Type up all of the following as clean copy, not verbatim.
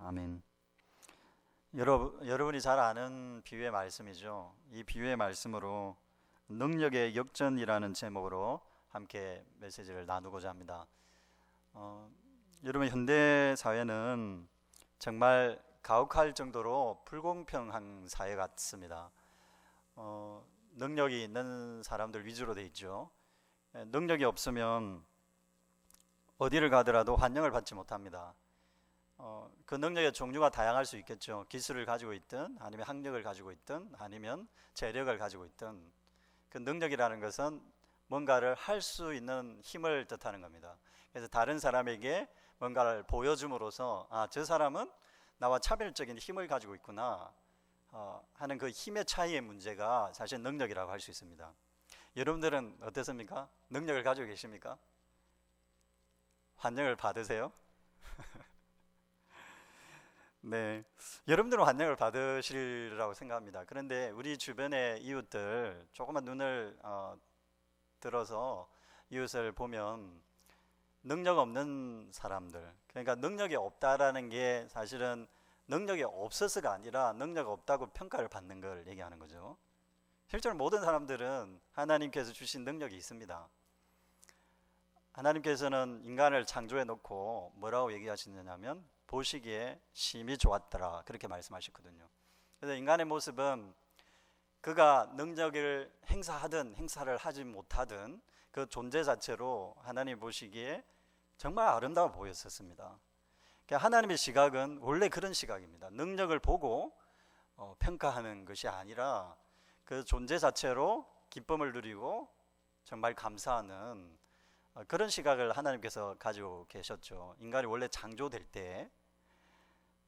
아멘. 여러분이 잘 아는 비유의 말씀이죠. 이 비유의 말씀으로 능력의 역전이라는 제목으로 함께 메시지를 나누고자 합니다. 여러분, 현대 사회는 정말 가혹할 정도로 불공평한 사회 같습니다. 능력이 있는 사람들 위주로 돼 있죠. 능력이 없으면 어디를 가더라도 환영을 받지 못합니다. 그 능력의 종류가 다양할 수 있겠죠. 기술을 가지고 있든 아니면 학력을 가지고 있든 아니면 재력을 가지고 있든 그 능력이라는 것은 뭔가를 할 수 있는 힘을 뜻하는 겁니다. 그래서 다른 사람에게 뭔가를 보여줌으로써 저 사람은 나와 차별적인 힘을 가지고 있구나 하는 그 힘의 차이의 문제가 사실 능력이라고 할 수 있습니다. 여러분들은 어떻습니까? 능력을 가지고 계십니까? 환영을 받으세요? 네, 여러분들은 환영을 받으시리라고 생각합니다. 그런데 우리 주변의 이웃들 조금만 눈을 들어서 이웃을 보면 능력 없는 사람들, 그러니까 능력이 없다라는 게 사실은 능력이 없어서가 아니라 능력 없다고 평가를 받는 걸 얘기하는 거죠. 실제로 모든 사람들은 하나님께서 주신 능력이 있습니다. 하나님께서는 인간을 창조해 놓고 뭐라고 얘기하시느냐면 보시기에 심히 좋았더라, 그렇게 말씀하셨거든요. 그래서 인간의 모습은 그가 능력을 행사하든 행사를 하지 못하든 그 존재 자체로 하나님 보시기에 정말 아름다워 보였었습니다. 하나님의 시각은 원래 그런 시각입니다. 능력을 보고 평가하는 것이 아니라 그 존재 자체로 기쁨을 누리고 정말 감사하는 그런 시각을 하나님께서 가지고 계셨죠. 인간이 원래 창조될 때,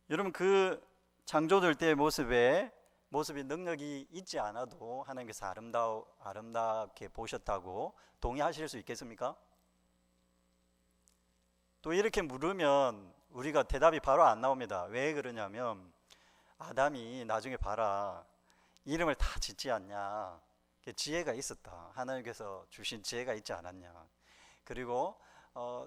여러분, 그 창조될 때의 모습이 능력이 있지 않아도 하나님께서 아름답게 보셨다고 동의하실 수 있겠습니까? 또 이렇게 물으면 우리가 대답이 바로 안 나옵니다. 왜 그러냐면 아담이 나중에 봐라, 이름을 다 짓지 않냐, 지혜가 있었다. 하나님께서 주신 지혜가 있지 않았냐. 그리고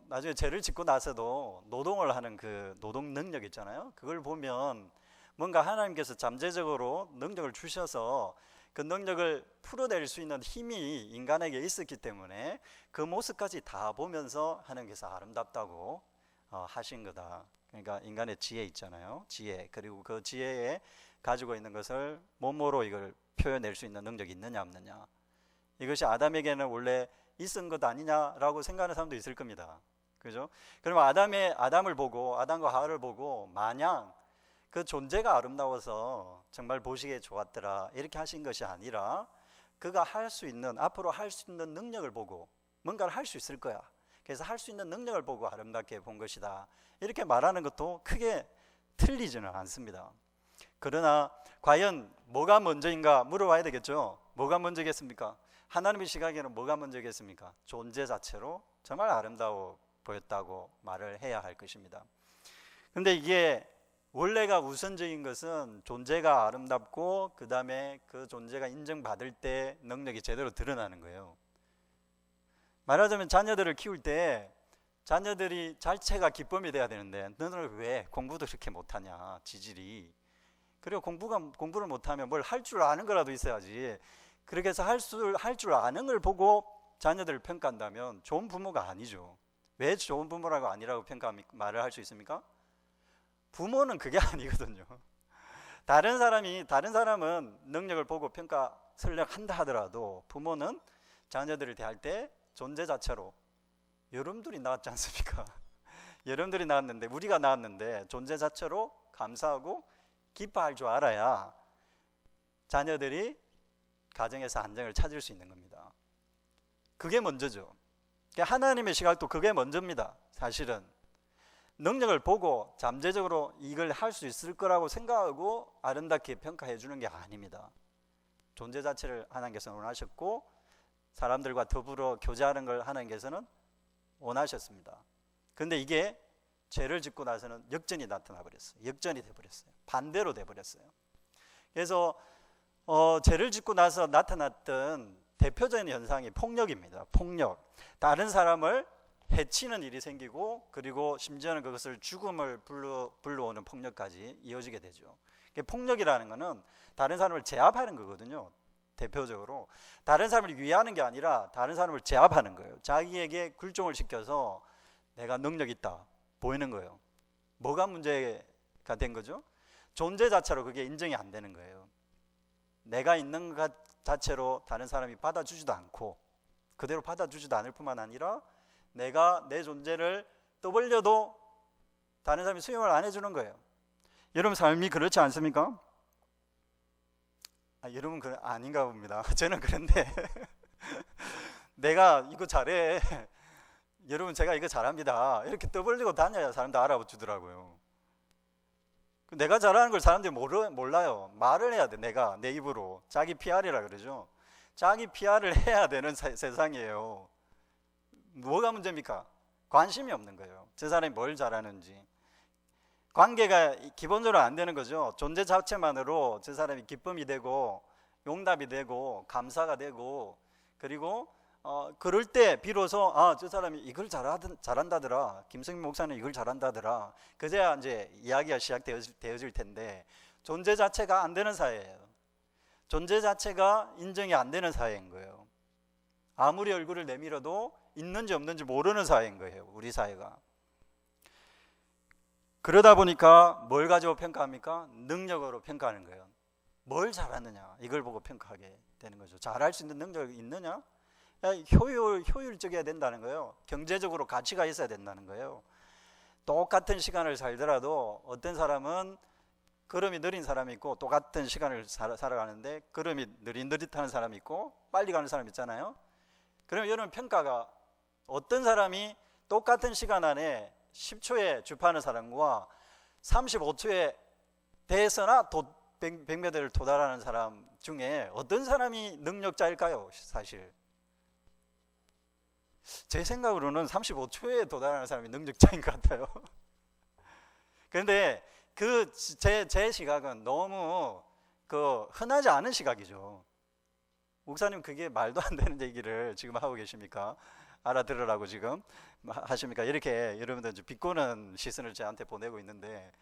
나중에 죄를 짓고 나서도 노동을 하는 그 노동 능력 있잖아요. 그걸 보면 뭔가 하나님께서 잠재적으로 능력을 주셔서 그 능력을 풀어낼 수 있는 힘이 인간에게 있었기 때문에 그 모습까지 다 보면서 하나님께서 아름답다고 하신 거다. 그러니까 인간의 지혜 있잖아요. 지혜, 그리고 그 지혜에 가지고 있는 것을 몸으로 이걸 표현할 수 있는 능력이 있느냐 없느냐, 이것이 아담에게는 원래 있은 것 아니냐라고 생각하는 사람도 있을 겁니다. 그죠? 그러면 아담을 보고, 아담과 하와를 보고 마냥 그 존재가 아름다워서 정말 보시기에 좋았더라 이렇게 하신 것이 아니라 그가 할 수 있는, 앞으로 할 수 있는 능력을 보고 뭔가를 할 수 있을 거야, 그래서 할 수 있는 능력을 보고 아름답게 본 것이다, 이렇게 말하는 것도 크게 틀리지는 않습니다. 그러나 과연 뭐가 먼저인가 물어봐야 되겠죠. 뭐가 먼저겠습니까? 하나님의 시각에는 뭐가 먼저겠습니까? 존재 자체로 정말 아름다워 보였다고 말을 해야 할 것입니다. 그런데 이게 원래가 우선적인 것은 존재가 아름답고 그 다음에 그 존재가 인정받을 때 능력이 제대로 드러나는 거예요. 말하자면 자녀들을 키울 때 자녀들이 자체가 기쁨이 돼야 되는데 너는 왜 공부도 그렇게 못하냐, 지질이. 그리고 공부를 못하면 뭘 할 줄 아는 거라도 있어야지. 그렇게 해서 할 줄 아는 걸 보고 자녀들을 평가한다면 좋은 부모가 아니죠. 왜 좋은 부모라고 아니라고 말을 할 수 있습니까? 부모는 그게 아니거든요. 다른 사람은 능력을 보고 평가 설명한다 하더라도 부모는 자녀들을 대할 때 존재 자체로, 여러분들이 낳았지 않습니까? 여러분들이 낳았는데, 우리가 낳았는데 존재 자체로 감사하고 기뻐할 줄 알아야 자녀들이 가정에서 안정을 찾을 수 있는 겁니다. 그게 먼저죠. 하나님의 시각도 그게 먼저입니다. 사실은 능력을 보고 잠재적으로 이걸 할 수 있을 거라고 생각하고 아름답게 평가해 주는 게 아닙니다. 존재 자체를 하나님께서는 원하셨고 사람들과 더불어 교제하는 걸 하나님께서는 원하셨습니다. 그런데 이게 죄를 짓고 나서는 역전이 나타나 버렸어요. 역전이 돼버렸어요. 반대로 돼버렸어요. 그래서 죄를 짓고 나서 나타났던 대표적인 현상이 폭력입니다. 폭력. 다른 사람을 해치는 일이 생기고, 그리고 심지어는 그것을 죽음을 불러오는 폭력까지 이어지게 되죠. 폭력이라는 것은 다른 사람을 제압하는 거거든요. 대표적으로 다른 사람을 위하는 게 아니라 다른 사람을 제압하는 거예요. 자기에게 굴종을 시켜서 내가 능력 있다 보이는 거예요. 뭐가 문제가 된 거죠? 존재 자체로 그게 인정이 안 되는 거예요. 내가 있는 것 자체로 다른 사람이 받아주지도 않고, 그대로 받아주지도 않을 뿐만 아니라 내가 내 존재를 떠벌려도 다른 사람이 수용을 안 해주는 거예요. 여러분 삶이 그렇지 않습니까? 여러분 아닌가 봅니다. 저는 그런데 내가 이거 잘해, 여러분 제가 이거 잘합니다, 이렇게 떠벌리고 다녀야 사람들 알아주더라고요. 내가 잘하는 걸 사람들이 몰라요. 말을 해야 돼. 내가 내 입으로. 자기 PR이라 그러죠. 자기 PR을 해야 되는 세상이에요. 뭐가 문제입니까? 관심이 없는 거예요. 저 사람이 뭘 잘하는지. 관계가 기본적으로 안 되는 거죠. 존재 자체만으로 저 사람이 기쁨이 되고 용납이 되고 감사가 되고, 그리고 그럴 때 비로소 저 사람이 이걸 잘한다더라, 김성민 목사는 이걸 잘한다더라, 그제야 이제 이야기가 시작되어질 텐데, 존재 자체가 안 되는 사회예요. 존재 자체가 인정이 안 되는 사회인 거예요. 아무리 얼굴을 내밀어도 있는지 없는지 모르는 사회인 거예요, 우리 사회가. 그러다 보니까 뭘 가지고 평가합니까? 능력으로 평가하는 거예요. 뭘 잘하느냐, 이걸 보고 평가하게 되는 거죠. 잘할 수 있는 능력이 있느냐? 효율적이어야 된다는 거예요. 경제적으로 가치가 있어야 된다는 거예요. 똑같은 시간을 살더라도 어떤 사람은 걸음이 느린 사람이 있고, 똑같은 시간을 살아가는데 걸음이 느릿느릿하는 사람이 있고 빨리 가는 사람이 있잖아요. 그러면 여러분 평가가, 어떤 사람이 똑같은 시간 안에 10초에 주파하는 사람과 35초에 대해서나 100m를 도달하는 사람 중에 어떤 사람이 능력자일까요? 사실 제 생각으로는 35초에 도달하는 사람이 능력자인 것 같아요. 그런데 제 시각은 너무 흔하지 않은 시각이죠. 목사님 그게 말도 안 되는 얘기를 지금 하고 계십니까? 알아들으라고 지금 하십니까? 이렇게 여러분들 비꼬는 시선을 저한테 보내고 있는데,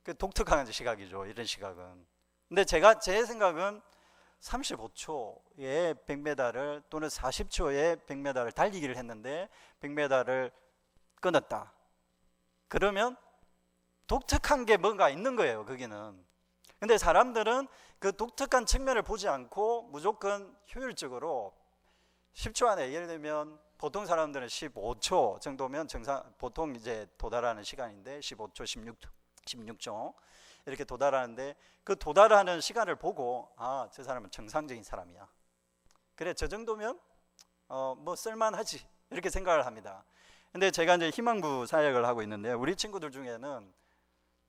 그 독특한 시각이죠, 이런 시각은. 근데 제 생각은 35초에 100m를 또는 40초에 100m를 달리기를 했는데 100m를 끊었다. 그러면 독특한 게 뭔가 있는 거예요, 거기는. 근데 사람들은 그 독특한 측면을 보지 않고 무조건 효율적으로 10초 안에, 예를 들면 보통 사람들은 15초 정도면 보통 이제 도달하는 시간인데 15초, 16초 이렇게 도달하는데, 그 도달하는 시간을 보고 저 사람은 정상적인 사람이야, 그래 저 정도면 뭐 쓸만하지, 이렇게 생각을 합니다. 근데 제가 이제 희망부 사역을 하고 있는데, 우리 친구들 중에는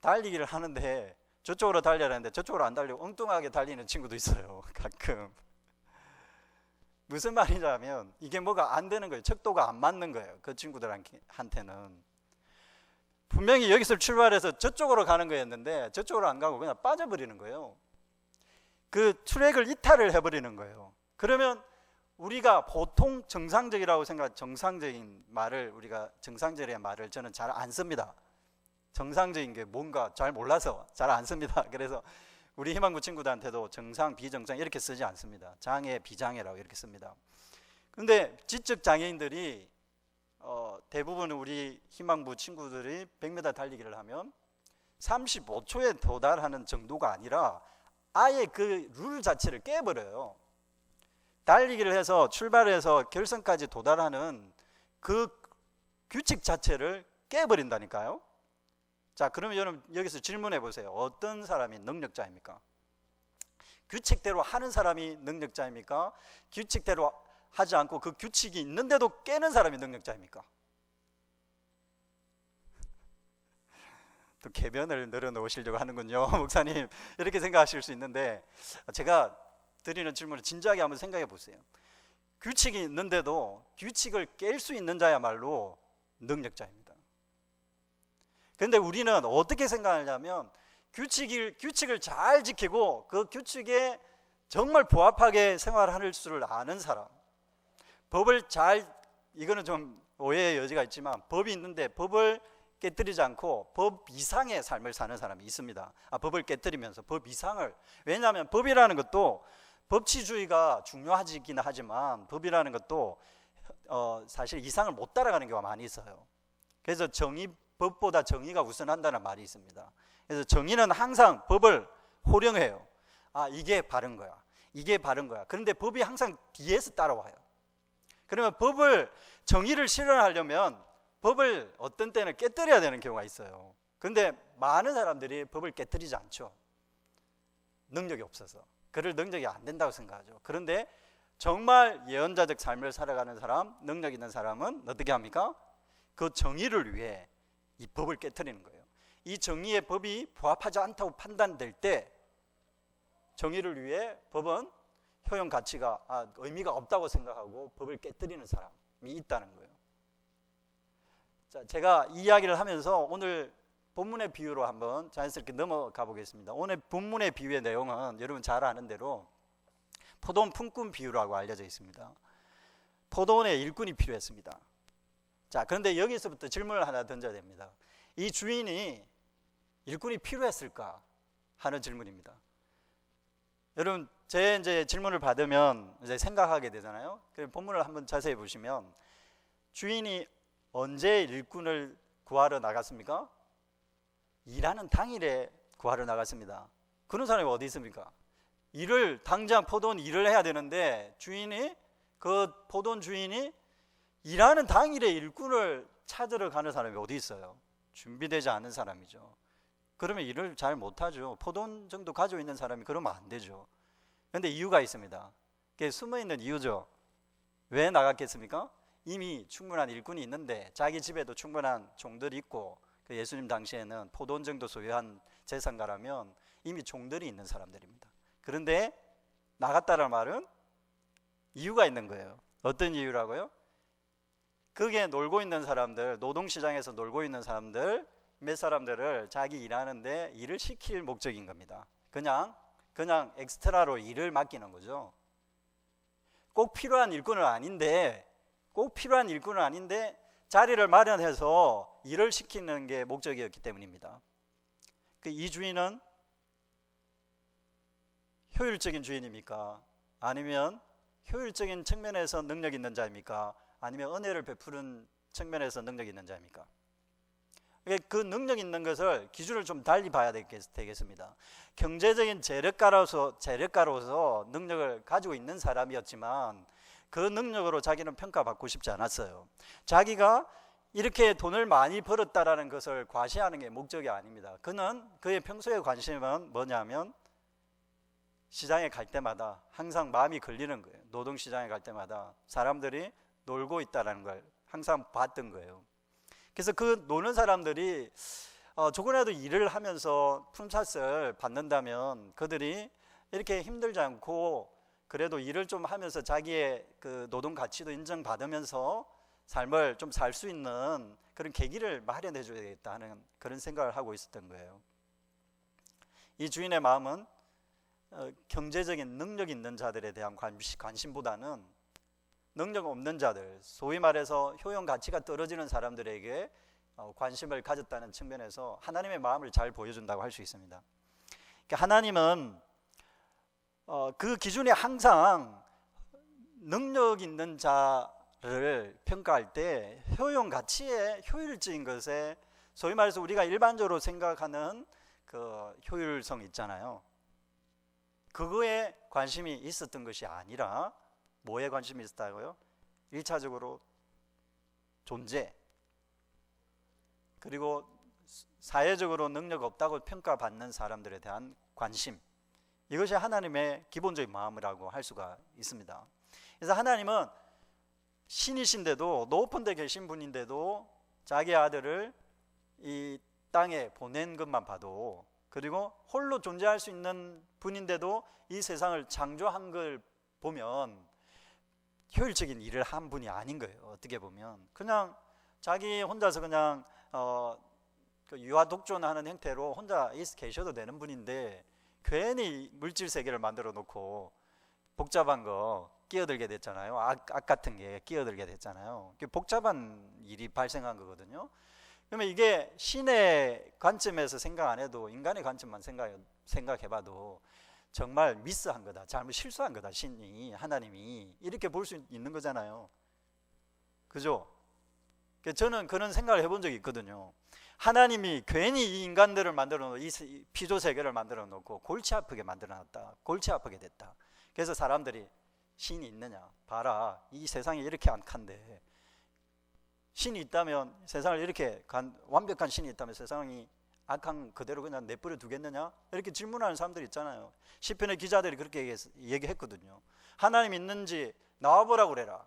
달리기를 하는데 저쪽으로 달려야 하는데 저쪽으로 안 달리고 엉뚱하게 달리는 친구도 있어요, 가끔. 무슨 말이냐면 이게 뭐가 안 되는 거예요. 척도가 안 맞는 거예요, 그 친구들한테는. 분명히 여기서 출발해서 저쪽으로 가는 거였는데 저쪽으로 안 가고 그냥 빠져버리는 거예요. 그 트랙을 이탈을 해버리는 거예요. 그러면 우리가 보통 정상적이라고 정상적인 말을, 우리가 정상적인 말을 저는 잘 안 씁니다. 정상적인 게 뭔가 잘 몰라서 잘 안 씁니다. 그래서 우리 희망부 친구들한테도 정상, 비정상 이렇게 쓰지 않습니다. 장애, 비장애라고 이렇게 씁니다. 근데 지적 장애인들이 대부분 우리 희망부 친구들이 100m 달리기를 하면 35초에 도달하는 정도가 아니라 아예 그 룰 자체를 깨버려요. 달리기를 해서 출발해서 결선까지 도달하는 그 규칙 자체를 깨버린다니까요. 자, 그러면 여러분 여기서 질문해 보세요. 어떤 사람이 능력자입니까? 규칙대로 하는 사람이 능력자입니까? 규칙대로 하지 않고 그 규칙이 있는데도 깨는 사람이 능력자입니까? 또 개변을 늘어놓으시려고 하는군요, 목사님. 이렇게 생각하실 수 있는데, 제가 드리는 질문을 진지하게 한번 생각해 보세요. 규칙이 있는데도 규칙을 깰 수 있는 자야말로 능력자입니다. 그런데 우리는 어떻게 생각하냐면 규칙을 잘 지키고 그 규칙에 정말 부합하게 생활할 줄 아는 사람, 법을 잘, 이거는 좀 오해의 여지가 있지만 법이 있는데 법을 깨뜨리지 않고 법 이상의 삶을 사는 사람이 있습니다. 법을 깨뜨리면서 법 이상을, 왜냐하면 법이라는 것도 법치주의가 중요하긴 하지만 법이라는 것도 사실 이상을 못 따라가는 경우가 많이 있어요. 그래서 법보다 정의가 우선한다는 말이 있습니다. 그래서 정의는 항상 법을 호령해요. 이게 바른 거야, 이게 바른 거야. 그런데 법이 항상 뒤에서 따라와요. 그러면 정의를 실현하려면 법을 어떤 때는 깨뜨려야 되는 경우가 있어요. 그런데 많은 사람들이 법을 깨뜨리지 않죠. 능력이 없어서. 그럴 능력이 안 된다고 생각하죠. 그런데 정말 예언자적 삶을 살아가는 사람, 능력 있는 사람은 어떻게 합니까? 그 정의를 위해 이 법을 깨뜨리는 거예요. 이 정의의 법이 부합하지 않다고 판단될 때 정의를 위해 법은 효용 가치가 의미가 없다고 생각하고 법을 깨뜨리는 사람이 있다는 거예요. 자, 제가 이 이야기를 하면서 오늘 본문의 비유로 한번 자연스럽게 넘어가 보겠습니다. 오늘 본문의 비유의 내용은 여러분 잘 아는 대로 포도원 품꾼 비유라고 알려져 있습니다. 포도원에 일꾼이 필요했습니다. 자, 그런데 여기서부터 질문을 하나 던져야 됩니다. 이 주인이 일꾼이 필요했을까 하는 질문입니다. 여러분, 제 이제 질문을 받으면 이제 생각하게 되잖아요. 그럼 본문을 한번 자세히 보시면 주인이 언제 일꾼을 구하러 나갔습니까? 일하는 당일에 구하러 나갔습니다. 그런 사람이 어디 있습니까? 당장 포도원 일을 해야 되는데 그 포도원 주인이 일하는 당일에 일꾼을 찾으러 가는 사람이 어디 있어요? 준비되지 않은 사람이죠. 그러면 일을 잘 못하죠. 포도원 정도 가지고 있는 사람이 그러면 안 되죠. 그런데 이유가 있습니다. 그게 숨어있는 이유죠. 왜 나갔겠습니까? 이미 충분한 일꾼이 있는데 자기 집에도 충분한 종들이 있고, 그 예수님 당시에는 포도원 정도 소유한 재산가라면 이미 종들이 있는 사람들입니다. 그런데 나갔다는 말은 이유가 있는 거예요. 어떤 이유라고요? 거기에 놀고 있는 사람들, 노동시장에서 놀고 있는 사람들, 몇 사람들을 자기 일하는데 일을 시킬 목적인 겁니다. 그냥 엑스트라로 일을 맡기는 거죠. 꼭 필요한 일꾼은 아닌데 자리를 마련해서 일을 시키는 게 목적이었기 때문입니다. 이 주인은 효율적인 주인입니까? 아니면 효율적인 측면에서 능력 있는 자입니까? 아니면 은혜를 베푸는 측면에서 능력 있는 자입니까? 그 능력 있는 것을 기준을 좀 달리 봐야 되겠습니다. 경제적인 재력가로서 능력을 가지고 있는 사람이었지만 그 능력으로 자기는 평가받고 싶지 않았어요. 자기가 이렇게 돈을 많이 벌었다라는 것을 과시하는 게 목적이 아닙니다. 그의 평소의 관심은 뭐냐면 시장에 갈 때마다 항상 마음이 걸리는 거예요. 노동시장에 갈 때마다 사람들이 놀고 있다는 걸 항상 봤던 거예요. 그래서 그 노는 사람들이 조금이라도 일을 하면서 품삯을 받는다면 그들이 이렇게 힘들지 않고 그래도 일을 좀 하면서 자기의 그 노동 가치도 인정받으면서 삶을 좀 살 수 있는 그런 계기를 마련해 줘야겠다 하는 그런 생각을 하고 있었던 거예요. 이 주인의 마음은 경제적인 능력 있는 자들에 대한 관심보다는 능력 없는 자들, 소위 말해서 효용 가치가 떨어지는 사람들에게 관심을 가졌다는 측면에서 하나님의 마음을 잘 보여준다고 할 수 있습니다. 그러니까 하나님은 그 기준이 항상 능력 있는 자를 평가할 때 효용 가치의 효율적인 것에, 소위 말해서 우리가 일반적으로 생각하는 그 효율성 있잖아요. 그거에 관심이 있었던 것이 아니라 뭐에 관심이 있었다고요? 1차적으로 존재, 그리고 사회적으로 능력 없다고 평가받는 사람들에 대한 관심, 이것이 하나님의 기본적인 마음이라고 할 수가 있습니다. 그래서 하나님은 신이신데도, 높은 데 계신 분인데도 자기 아들을 이 땅에 보낸 것만 봐도, 그리고 홀로 존재할 수 있는 분인데도 이 세상을 창조한 걸 보면 효율적인 일을 한 분이 아닌 거예요. 어떻게 보면 그냥 자기 혼자서 그냥 그 유아 독존하는 형태로 혼자 계셔도 되는 분인데 괜히 물질 세계를 만들어 놓고 복잡한 거 끼어들게 됐잖아요. 악 같은 게 끼어들게 됐잖아요. 복잡한 일이 발생한 거거든요. 그러면 이게 신의 관점에서 생각 안 해도 인간의 관점만 생각해봐도 정말 미스한 거다, 잘못 실수한 거다, 신이, 하나님이 이렇게 볼 수 있는 거잖아요. 그죠? 저는 그런 생각을 해본 적이 있거든요. 하나님이 괜히 이 인간들을 만들어 놓고 이 피조 세계를 만들어 놓고 골치 아프게 만들어 놨다, 골치 아프게 됐다. 그래서 사람들이 신이 있느냐, 봐라, 이 세상이 이렇게 악한데 신이 있다면, 세상을 이렇게 완벽한 신이 있다면 세상이 악한 그대로 그냥 내버려 두겠느냐, 이렇게 질문하는 사람들이 있잖아요. 시편의 기자들이 그렇게 얘기했거든요. 하나님 있는지 나와보라고 그래라.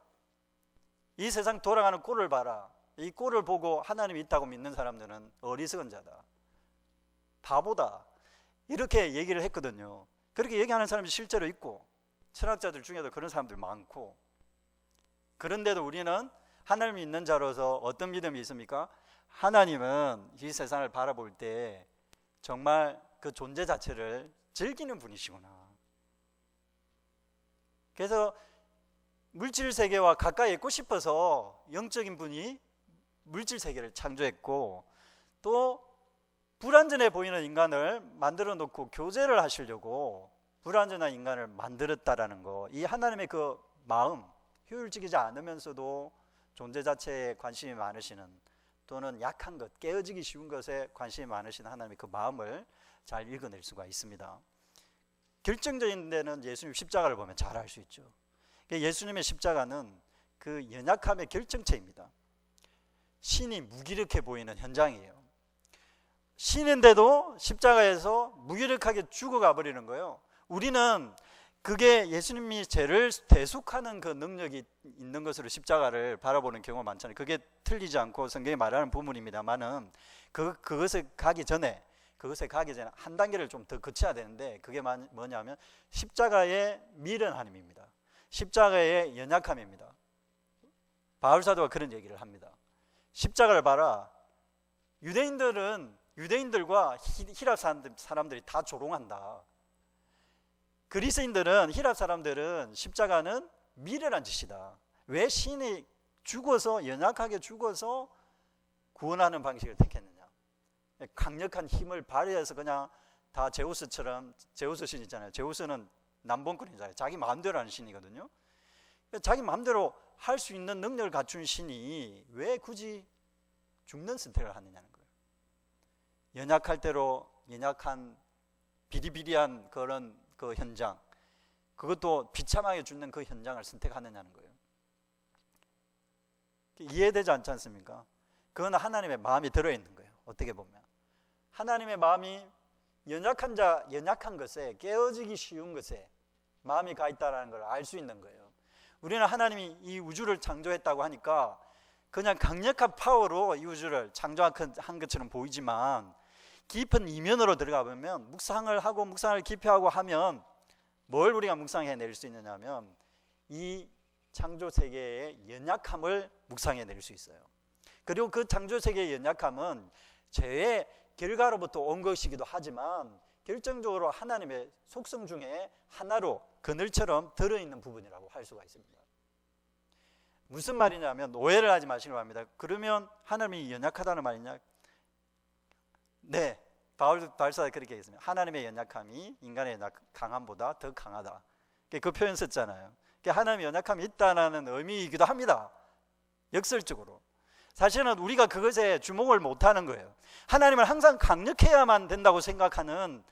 이 세상 돌아가는 꼴을 봐라. 이 꼴을 보고 하나님이 있다고 믿는 사람들은 어리석은 자다, 바보다, 이렇게 얘기를 했거든요. 그렇게 얘기하는 사람이 실제로 있고, 철학자들 중에도 그런 사람들 많고, 그런데도 우리는 하나님이 있는 자로서 어떤 믿음이 있습니까? 하나님은 이 세상을 바라볼 때 정말 그 존재 자체를 즐기는 분이시구나. 그래서 물질 세계와 가까이 있고 싶어서 영적인 분이 물질 세계를 창조했고, 또 불완전해 보이는 인간을 만들어 놓고 교제를 하시려고 불완전한 인간을 만들었다라는 거, 이 하나님의 그 마음, 효율적이지 않으면서도 존재 자체에 관심이 많으시는, 또는 약한 것, 깨어지기 쉬운 것에 관심이 많으신 하나님의 그 마음을 잘 읽어낼 수가 있습니다. 결정적인 데는 예수님 십자가를 보면 잘 알 수 있죠. 예수님의 십자가는 그 연약함의 결정체입니다. 신이 무기력해 보이는 현장이에요. 신인데도 십자가에서 무기력하게 죽어가 버리는 거예요. 우리는 그게 예수님이 죄를 대속하는 그 능력이 있는 것으로 십자가를 바라보는 경우가 많잖아요. 그게 틀리지 않고 성경이 말하는 부분입니다만은 그것에 가기 전에 한 단계를 좀 더 거쳐야 되는데, 그게 뭐냐면 십자가의 미련함입니다. 십자가의 연약함입니다. 바울사도가 그런 얘기를 합니다. 십자가를 봐라. 유대인들과 히랍 사람들이 다 조롱한다. 그리스인들은, 히랍 사람들은 십자가는 미련한 짓이다. 왜 신이 죽어서, 연약하게 죽어서 구원하는 방식을 택했느냐. 강력한 힘을 발휘해서 그냥 다 제우스처럼, 제우스 신 있잖아요. 제우스는 남봉꾼이잖아요. 자기 마음대로 하는 신이거든요. 자기 마음대로 할 수 있는 능력을 갖춘 신이 왜 굳이 죽는 선택을 하느냐는 거예요. 연약할 대로 연약한 비리비리한 그런 그 현장, 그것도 비참하게 죽는 그 현장을 선택하느냐는 거예요. 이해되지 않지 않습니까? 그건 하나님의 마음이 들어있는 거예요. 어떻게 보면 하나님의 마음이 연약한 것에, 깨어지기 쉬운 것에 마음이 가 있다는 걸 알 수 있는 거예요. 우리는 하나님이 이 우주를 창조했다고 하니까 그냥 강력한 파워로 이 우주를 창조한 것처럼 보이지만, 깊은 이면으로 들어가 보면 묵상을 깊이 하고 하면 뭘 우리가 묵상해낼 수 있느냐 하면 이 창조 세계의 연약함을 묵상해낼 수 있어요. 그리고 그 창조 세계의 연약함은 죄의 결과로부터 온 것이기도 하지만 결정적으로 하나님의 속성 중에 하나로 그늘처럼 들어있는 부분이라고 할 수가 있습니다. 무슨 말이냐면, 오해를 하지 마시기 바랍니다. 그러면 하나님이 연약하다는 말이냐? 네, 바울사가 그렇게 얘기했습니다. 하나님의 연약함이 인간의 강함보다 더 강하다. 그 표현 썼잖아요. 하나님의 연약함이 있다는 의미이기도 합니다. 역설적으로. 사실은 우리가 그것에 주목을 못하는 거예요. 하나님을 항상 강력해야만 된다고 생각하는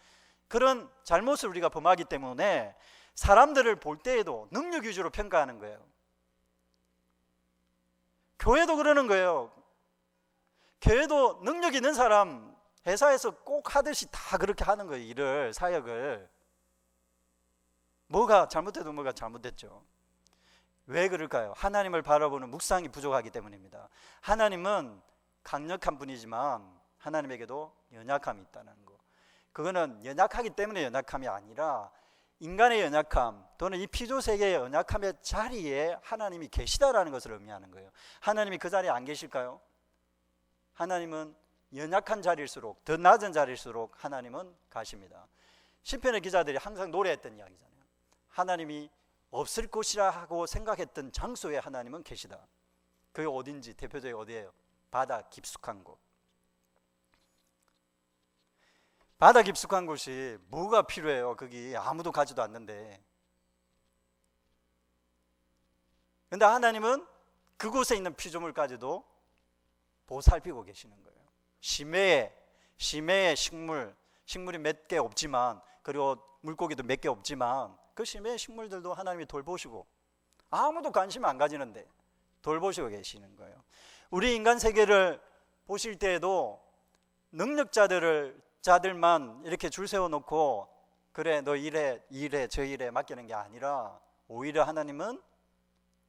그런 잘못을 우리가 범하기 때문에 사람들을 볼 때에도 능력 위주로 평가하는 거예요. 교회도 그러는 거예요. 교회도 능력 있는 사람, 회사에서 꼭 하듯이 다 그렇게 하는 거예요. 일을, 사역을. 뭐가 잘못돼도 뭐가 잘못됐죠. 왜 그럴까요? 하나님을 바라보는 묵상이 부족하기 때문입니다. 하나님은 강력한 분이지만 하나님에게도 연약함이 있다는 거. 그거는 연약하기 때문에 연약함이 아니라 인간의 연약함 또는 이 피조세계의 연약함의 자리에 하나님이 계시다라는 것을 의미하는 거예요. 하나님이 그 자리에 안 계실까요? 하나님은 연약한 자리일수록, 더 낮은 자리일수록 하나님은 가십니다. 시편의 기자들이 항상 노래했던 이야기잖아요. 하나님이 없을 것이라 하고 생각했던 장소에 하나님은 계시다. 그게 어딘지 대표적인 어디예요? 바다 깊숙한 곳. 바다 깊숙한 곳이 뭐가 필요해요? 거기 아무도 가지도 않는데. 근데 하나님은 그곳에 있는 피조물까지도 보살피고 계시는 거예요. 심해의 식물이 몇 개 없지만, 그리고 물고기도 몇 개 없지만 그 심해의 식물들도 하나님이 돌보시고, 아무도 관심 안 가지는데 돌보시고 계시는 거예요. 우리 인간 세계를 보실 때에도 능력자들만 이렇게 줄 세워놓고 그래 너 이래 저 일에 맡기는 게 아니라, 오히려 하나님은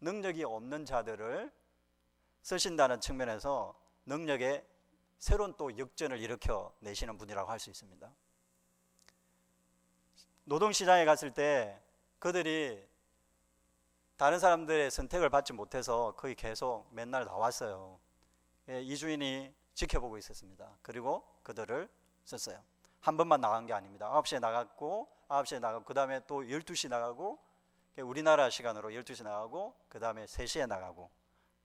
능력이 없는 자들을 쓰신다는 측면에서 능력의 새로운 또 역전을 일으켜 내시는 분이라고 할 수 있습니다. 노동시장에 갔을 때 그들이 다른 사람들의 선택을 받지 못해서 거의 계속 맨날 나왔어요. 이 주인이 지켜보고 있었습니다. 그리고 그들을 썼어요. 한 번만 나간 게 아닙니다. 9시에 나갔고 그 다음에 또 12시 나가고, 우리나라 시간으로 12시 나가고, 그 다음에 3시에 나가고,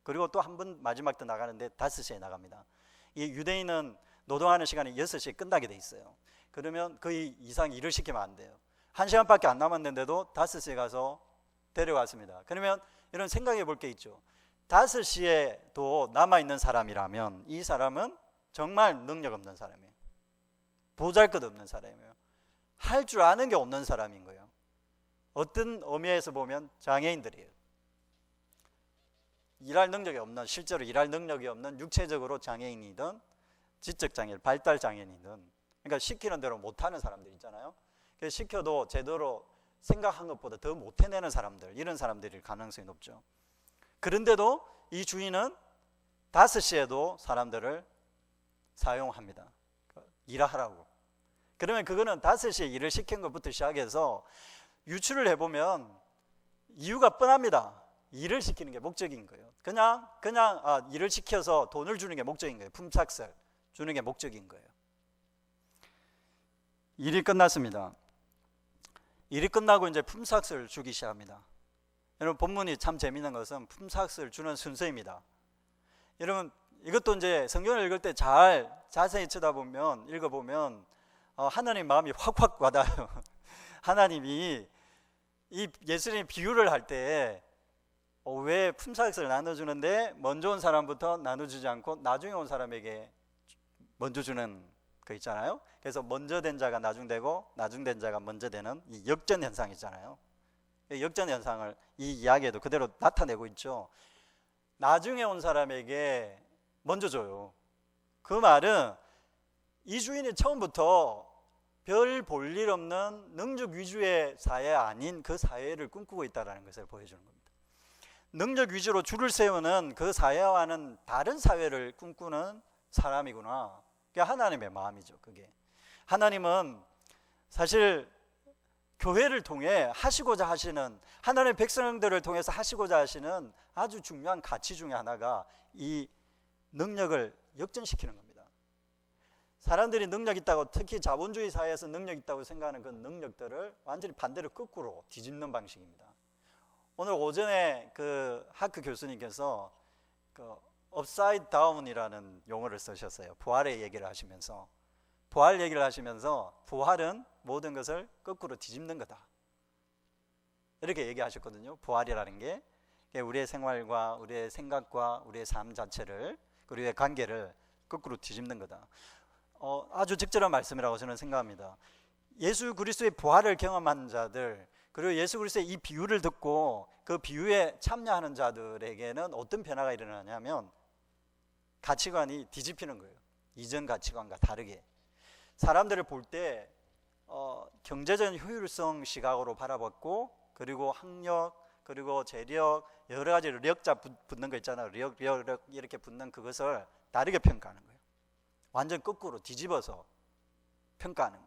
그리고 또 한 번 마지막 때 나가는데 5시에 나갑니다. 이 유대인은 노동하는 시간이 6시에 끝나게 돼 있어요. 그러면 그 이상 일을 시키면 안 돼요. 1시간밖에 안 남았는데도 5시에 가서 데려왔습니다. 그러면 이런 생각해 볼 게 있죠. 5시에도 남아있는 사람이라면 이 사람은 정말 능력 없는 사람이에요. 보잘것없는 사람이에요. 할 줄 아는 게 없는 사람인 거예요. 어떤 의미에서 보면 장애인들이에요. 실제로 일할 능력이 없는 육체적으로 장애인이든 지적장애인, 발달장애인이든, 그러니까 시키는 대로 못하는 사람들 있잖아요. 시켜도 제대로 생각한 것보다 더 못 해내는 사람들, 이런 사람들일 가능성이 높죠. 그런데도 이 주인은 5시에도 사람들을 사용합니다. 일하라고. 그러면 그거는 5시에 일을 시킨 것부터 시작해서 유추를 해보면 이유가 뻔합니다. 일을 시키는 게 목적인 거예요. 그냥 일을 시켜서 돈을 주는 게 목적인 거예요. 품삯을 주는 게 목적인 거예요. 일이 끝났습니다. 일이 끝나고 이제 품삯을 주기 시작합니다. 여러분, 본문이 참 재미있는 것은 품삯을 주는 순서입니다. 여러분, 이것도 이제 성경을 읽을 때 자세히 읽어보면 하나님 마음이 확확 와닿아요. 하나님이 이 예수님이 비유를 할 때 왜 품삯을 나눠주는데 먼저 온 사람부터 나눠주지 않고 나중에 온 사람에게 먼저 주는 거 있잖아요. 그래서 먼저 된 자가 나중되고 나중된 자가 먼저 되는 이 역전 현상 있잖아요. 이 역전 현상을 이 이야기에도 그대로 나타내고 있죠. 나중에 온 사람에게 먼저 줘요. 그 말은 이 주인이 처음부터 별 볼 일 없는 능력 위주의 사회 아닌 그 사회를 꿈꾸고 있다는 것을 보여주는 겁니다. 능력 위주로 줄을 세우는 그 사회와는 다른 사회를 꿈꾸는 사람이구나. 그게 하나님의 마음이죠. 그게 하나님은 사실 교회를 통해 하시고자 하시는, 하나님의 백성들을 통해서 하시고자 하시는 아주 중요한 가치 중에 하나가 이 능력을 역전시키는 겁니다. 사람들이 능력 있다고, 특히 자본주의 사회에서 능력 있다고 생각하는 그 능력들을 완전히 반대로 거꾸로 뒤집는 방식입니다. 오늘 오전에 그 하크 교수님께서 그 업사이드 다운이라는 용어를 쓰셨어요. 부활의 얘기를 하시면서, 부활은 모든 것을 거꾸로 뒤집는 거다, 이렇게 얘기하셨거든요. 부활이라는 게 우리의 생활과 우리의 생각과 우리의 삶 자체를, 우리의 관계를 거꾸로 뒤집는 거다. 아주 적절한 말씀이라고 저는 생각합니다. 예수 그리스도의 부활을 경험한 자들, 그리고 예수 그리스도의 이 비유를 듣고 그 비유에 참여하는 자들에게는 어떤 변화가 일어나냐면 가치관이 뒤집히는 거예요. 이전 가치관과 다르게 사람들을 볼 때 경제적인 효율성 시각으로 바라봤고, 그리고 학력, 그리고 재력, 여러 가지 력자 붙는 거 있잖아요. 력 이렇게 붙는 그것을 다르게 평가하는 거예요. 완전 거꾸로 뒤집어서 평가하는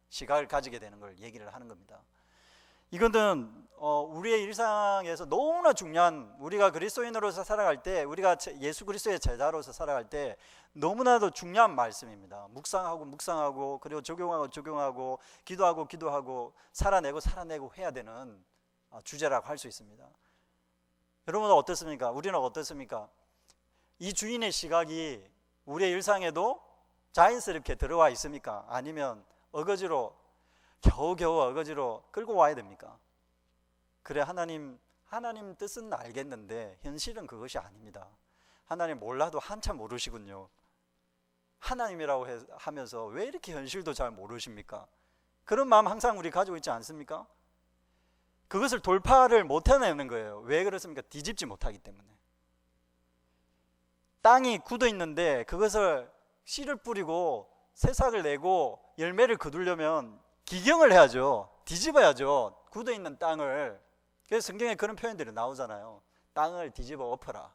시각을 가지게 되는 걸 얘기를 하는 겁니다. 이거는 우리의 일상에서 너무나 중요한, 우리가 그리스도인으로서 살아갈 때, 우리가 예수 그리스도의 제자로서 살아갈 때 너무나도 중요한 말씀입니다. 묵상하고 그리고 적용하고 기도하고 살아내고 해야 되는 주제라고 할 수 있습니다. 여러분은 어떻습니까? 우리는 어떻습니까? 이 주인의 시각이 우리의 일상에도 자연스럽게 들어와 있습니까? 아니면 어거지로 겨우겨우 어거지로 끌고 와야 됩니까? 그래, 하나님 뜻은 알겠는데 현실은 그것이 아닙니다. 하나님 몰라도 한참 모르시군요. 하나님이라고 하면서 왜 이렇게 현실도 잘 모르십니까? 그런 마음 항상 우리 가지고 있지 않습니까? 그것을 돌파를 못 해내는 거예요. 왜 그렇습니까? 뒤집지 못하기 때문에. 땅이 굳어 있는데 그것을 씨를 뿌리고 새싹을 내고 열매를 거두려면 기경을 해야죠. 뒤집어야죠. 굳어 있는 땅을. 그래서 성경에 그런 표현들이 나오잖아요. 땅을 뒤집어 엎어라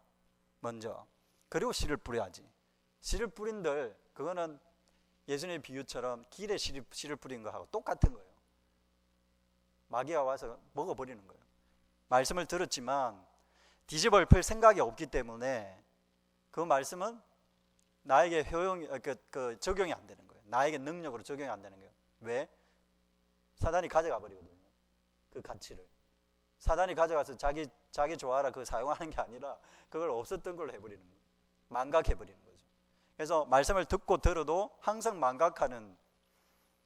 먼저. 그리고 씨를 뿌려야지. 씨를 뿌린들, 그거는 예수님의 비유처럼 길에 씨를 뿌린 거하고 똑같은 거예요. 마귀가 와서 먹어버리는 거예요. 말씀을 들었지만 뒤집어 엎을 생각이 없기 때문에 그 말씀은 나에게 적용이 안 되는 거예요. 나에게 능력으로 적용이 안 되는 거예요. 왜? 사단이 가져가 버리거든요. 그 가치를. 사단이 가져가서 자기 좋아라 그거 사용하는 게 아니라 그걸 없었던 걸로 해버리는 거예요. 망각해버리는 거죠. 그래서 말씀을 듣고 들어도 항상 망각하는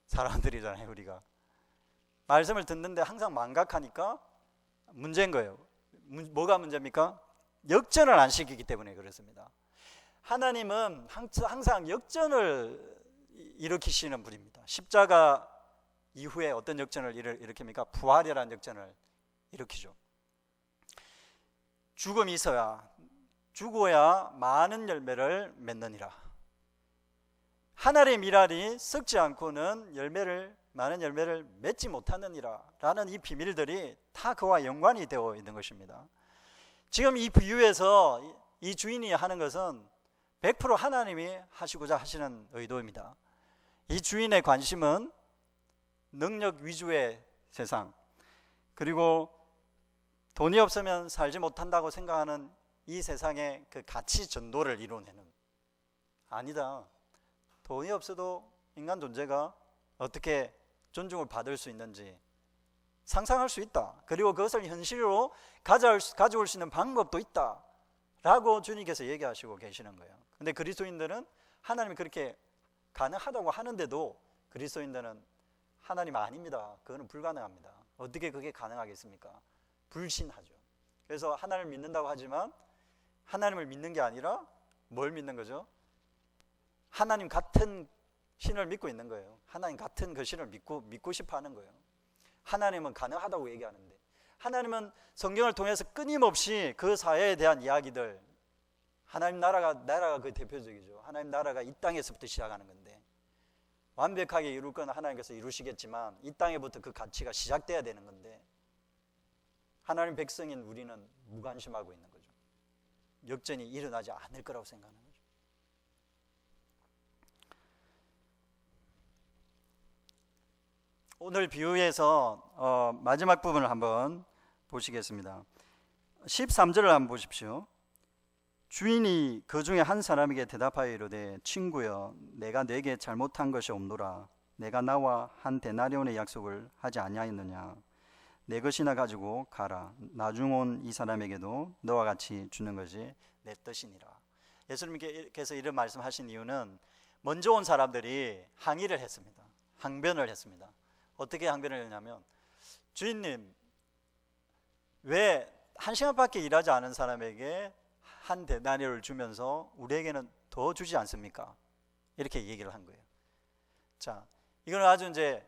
사람들이잖아요, 우리가. 말씀을 듣는데 항상 망각하니까 문제인 거예요. 뭐가 문제입니까? 역전을 안 시키기 때문에 그렇습니다. 하나님은 항상 역전을 일으키시는 분입니다. 십자가 이후에 어떤 역전을 일으킵니까? 부활이라는 역전을 일으키죠. 죽음이 있어야, 죽어야 많은 열매를 맺느니라. 하늘의 밀알이 썩지 않고는 많은 열매를 맺지 못하느니라 라는 이 비밀들이 다 그와 연관이 되어 있는 것입니다. 지금 이 비유에서 이 주인이 하는 것은 100% 하나님이 하시고자 하시는 의도입니다. 이 주인의 관심은 능력 위주의 세상, 그리고 돈이 없으면 살지 못한다고 생각하는 이 세상의 그 가치 전도를 이뤄내는, 아니다, 돈이 없어도 인간 존재가 어떻게 존중을 받을 수 있는지 상상할 수 있다. 그리고 그것을 현실로 가져올 수 있는 방법도 있다 라고 주님께서 얘기하시고 계시는 거예요. 근데 그리스도인들은 하나님이 그렇게 가능하다고 하는데도 그리스도인들은 하나님 아닙니다, 그거는 불가능합니다, 어떻게 그게 가능하겠습니까? 불신하죠. 그래서 하나님을 믿는다고 하지만 하나님을 믿는 게 아니라 뭘 믿는 거죠? 하나님 같은 신을 믿고 있는 거예요. 하나님 같은 그 신을 믿고 싶어 하는 거예요. 하나님은 가능하다고 얘기하는데, 하나님은 성경을 통해서 끊임없이 그 사회에 대한 이야기들, 하나님 나라가 그 대표적이죠. 하나님 나라가 이 땅에서부터 시작하는 건데, 완벽하게 이룰 건 하나님께서 이루시겠지만 이 땅에부터 그 가치가 시작돼야 되는 건데, 하나님 백성인 우리는 무관심하고 있는 거죠. 역전이 일어나지 않을 거라고 생각하는 거죠. 오늘 비유에서 마지막 부분을 한번 보시겠습니다. 13절을 한번 보십시오. 주인이 그 중에 한 사람에게 대답하여 이르되, 친구여, 내가 내게 잘못한 것이 없노라. 내가 나와 한 데나리온의 약속을 하지 아니하였느냐. 내 것이나 가지고 가라. 나중 온 이 사람에게도 너와 같이 주는 것이 내 뜻이니라. 예수님께서 이런 말씀하신 이유는 먼저 온 사람들이 항의를 했습니다. 항변을 했습니다. 어떻게 항변을 했냐면, 주인님, 왜 한 시간밖에 일하지 않은 사람에게 한 데나리온을 주면서 우리에게는 더 주지 않습니까? 이렇게 얘기를 한 거예요. 자, 이건 아주 이제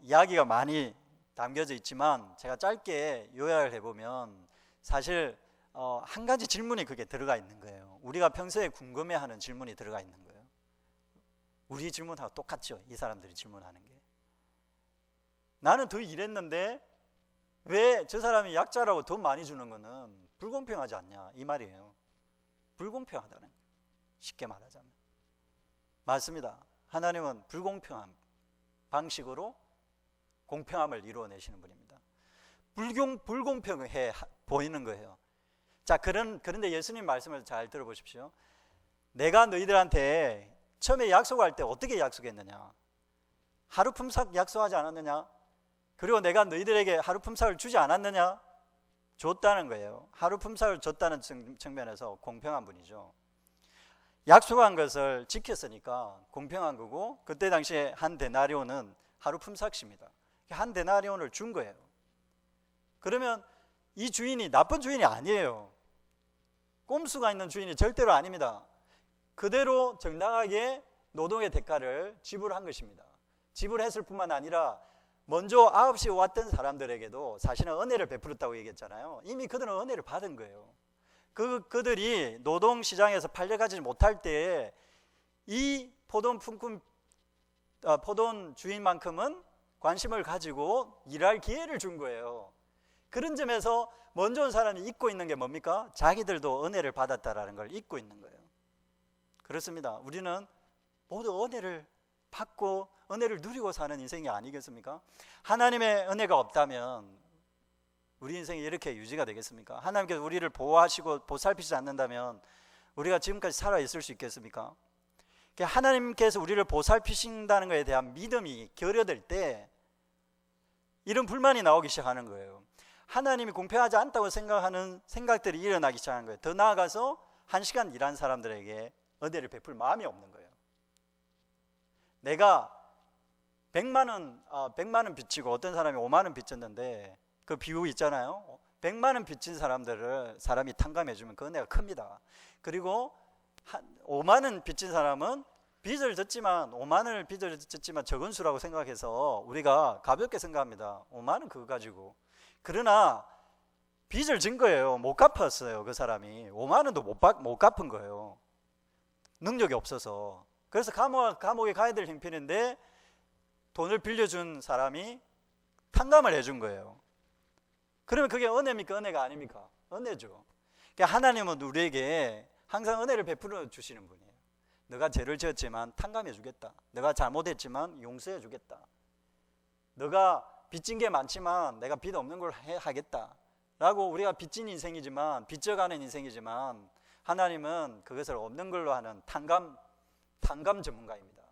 이야기가 많이 담겨져 있지만 제가 짧게 요약을 해보면 사실 한 가지 질문이 그게 들어가 있는 거예요. 우리가 평소에 궁금해하는 질문이 들어가 있는 거예요. 우리 질문하고 똑같죠, 이 사람들이 질문하는 게. 나는 더 일했는데 왜 저 사람이 약자라고 더 많이 주는 거는 불공평하지 않냐, 이 말이에요. 불공평하다는 거예요, 쉽게 말하자면. 맞습니다. 하나님은 불공평한 방식으로 공평함을 이루어내시는 분입니다. 불공평해 보이는 거예요. 자, 그런데 예수님 말씀을 잘 들어보십시오. 내가 너희들한테 처음에 약속할 때 어떻게 약속했느냐? 하루 품삯 약속하지 않았느냐? 그리고 내가 너희들에게 하루 품삯을 주지 않았느냐? 줬다는 거예요. 하루 품삯을 줬다는 측면에서 공평한 분이죠. 약속한 것을 지켰으니까 공평한 거고, 그때 당시에 한 데나리온은 하루 품삯입니다. 한 데나리온을 준 거예요. 그러면 이 주인이 나쁜 주인이 아니에요. 꼼수가 있는 주인이 절대로 아닙니다. 그대로 정당하게 노동의 대가를 지불한 것입니다. 지불했을 뿐만 아니라 먼저 9시에 왔던 사람들에게도 사실은 은혜를 베풀었다고 얘기했잖아요. 이미 그들은 은혜를 받은 거예요. 그들이 노동시장에서 팔려가지 못할 때에 이 포돈 주인만큼은 관심을 가지고 일할 기회를 준 거예요. 그런 점에서 먼저 온 사람이 잊고 있는 게 뭡니까? 자기들도 은혜를 받았다라는 걸 잊고 있는 거예요. 그렇습니다. 우리는 모두 은혜를 받고 은혜를 누리고 사는 인생이 아니겠습니까? 하나님의 은혜가 없다면 우리 인생이 이렇게 유지가 되겠습니까? 하나님께서 우리를 보호하시고 보살피지 않는다면 우리가 지금까지 살아있을 수 있겠습니까? 하나님께서 우리를 보살피신다는 것에 대한 믿음이 결여될 때 이런 불만이 나오기 시작하는 거예요. 하나님이 공평하지 않다고 생각하는 생각들이 일어나기 시작한 거예요. 더 나아가서 1시간 일한 사람들에게 은혜를 베풀 마음이 없는 거예요. 내가 100만 원 빚지고 어떤 사람이 5만 원 빚졌는데 그 비유 있잖아요. 100만 원 빚진 사람이 탕감해 주면 그 은혜가 큽니다. 그리고 5만 원 빚진 사람은 빚을 졌지만 5만 원을 빚을 졌지만 적은 수라고 생각해서 우리가 가볍게 생각합니다. 5만 원 그거 가지고. 그러나 빚을 진 거예요. 못 갚았어요. 그 사람이 5만 원도 못 갚은 거예요. 능력이 없어서. 그래서 감옥에 가야 될 형편인데 돈을 빌려준 사람이 탕감을 해준 거예요. 그러면 그게 은혜입니까? 은혜가 아닙니까? 은혜죠. 그러니까 하나님은 우리에게 항상 은혜를 베풀어 주시는 분이에요. 너가 죄를 지었지만 탕감해 주겠다. 너가 잘못했지만 용서해 주겠다. 너가 빚진 게 많지만 내가 빚 없는 걸 하겠다 라고 우리가 빚진 인생이지만 빚져가는 인생이지만 하나님은 그것을 없는 걸로 하는 탕감 전문가입니다.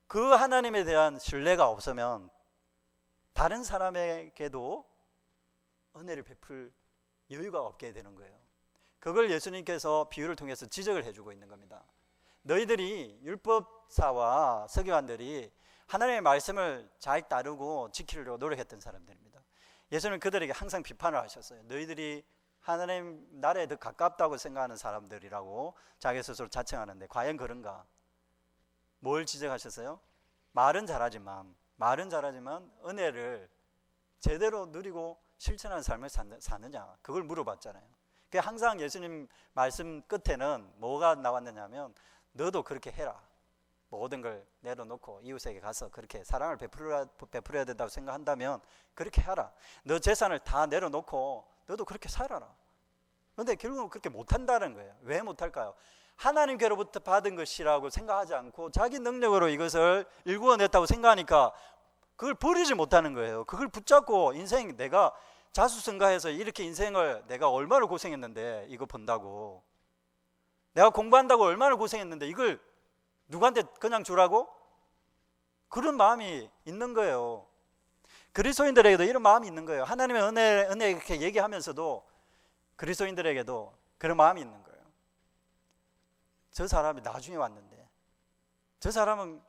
그 하나님에 대한 신뢰가 없으면 다른 사람에게도 은혜를 베풀 여유가 없게 되는 거예요. 그걸 예수님께서 비유를 통해서 지적을 해주고 있는 겁니다. 너희들이 율법사와 서기관들이 하나님의 말씀을 잘 따르고 지키려고 노력했던 사람들입니다. 예수님은 그들에게 항상 비판을 하셨어요. 너희들이 하나님 나라에 더 가깝다고 생각하는 사람들이라고 자기 스스로 자칭하는데 과연 그런가? 뭘 지적하셨어요? 말은 잘하지만 은혜를 제대로 누리고 실천하는 삶을 사느냐? 그걸 물어봤잖아요. 항상 예수님 말씀 끝에는 뭐가 나왔느냐 하면 너도 그렇게 해라. 모든 걸 내려놓고 이웃에게 가서 그렇게 사랑을 베풀어야 된다고 생각한다면 그렇게 하라. 너 재산을 다 내려놓고 너도 그렇게 살아라. 그런데 결국은 그렇게 못한다는 거예요. 왜 못할까요? 하나님께로부터 받은 것이라고 생각하지 않고 자기 능력으로 이것을 일구어냈다고 생각하니까 그걸 버리지 못하는 거예요. 그걸 붙잡고 인생 내가 자수성가해서 이렇게 인생을 내가 얼마나 고생했는데 이거 번다고, 내가 공부한다고 얼마나 고생했는데 이걸 누구한테 그냥 주라고? 그런 마음이 있는 거예요. 그리스도인들에게도 이런 마음이 있는 거예요. 하나님의 은혜 이렇게 얘기하면서도 그리스도인들에게도 그런 마음이 있는 거예요. 저 사람이 나중에 왔는데, 저 사람은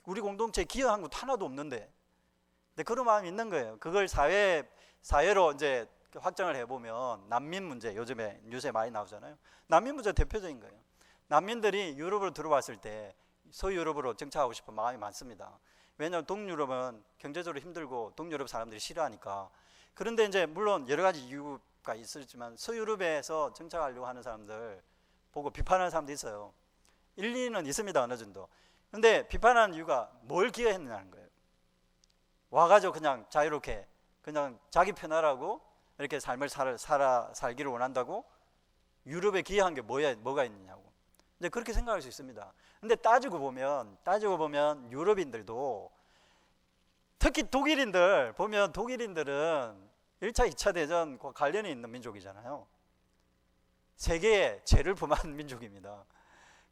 우리 공동체에 기여한 것도 하나도 없는데, 근데 그런 마음이 있는 거예요. 그걸 사회로 이제 확장을 해보면 난민 문제, 요즘에 뉴스에 많이 나오잖아요. 난민 문제 대표적인 거예요. 난민들이 유럽으로 들어왔을 때 서유럽으로 정착하고 싶은 마음이 많습니다. 왜냐하면 동유럽은 경제적으로 힘들고 동유럽 사람들이 싫어하니까. 그런데 이제 물론 여러 가지 이유가 있었지만 서유럽에서 정착하려고 하는 사람들 보고 비판하는 사람도 있어요. 일리는 있습니다, 어느 정도. 근데 비판하는 이유가 뭘 기여했느냐는 거예요. 와가지고 그냥 자유롭게 그냥 자기 편하라고 이렇게 삶을 살기를 원한다고 유럽에 기여한 게 뭐가 있느냐고. 이제 그렇게 생각할 수 있습니다. 근데 따지고 보면 유럽인들도, 특히 독일인들은 1차, 2차 대전과 관련이 있는 민족이잖아요. 세계에 죄를 범한 민족입니다.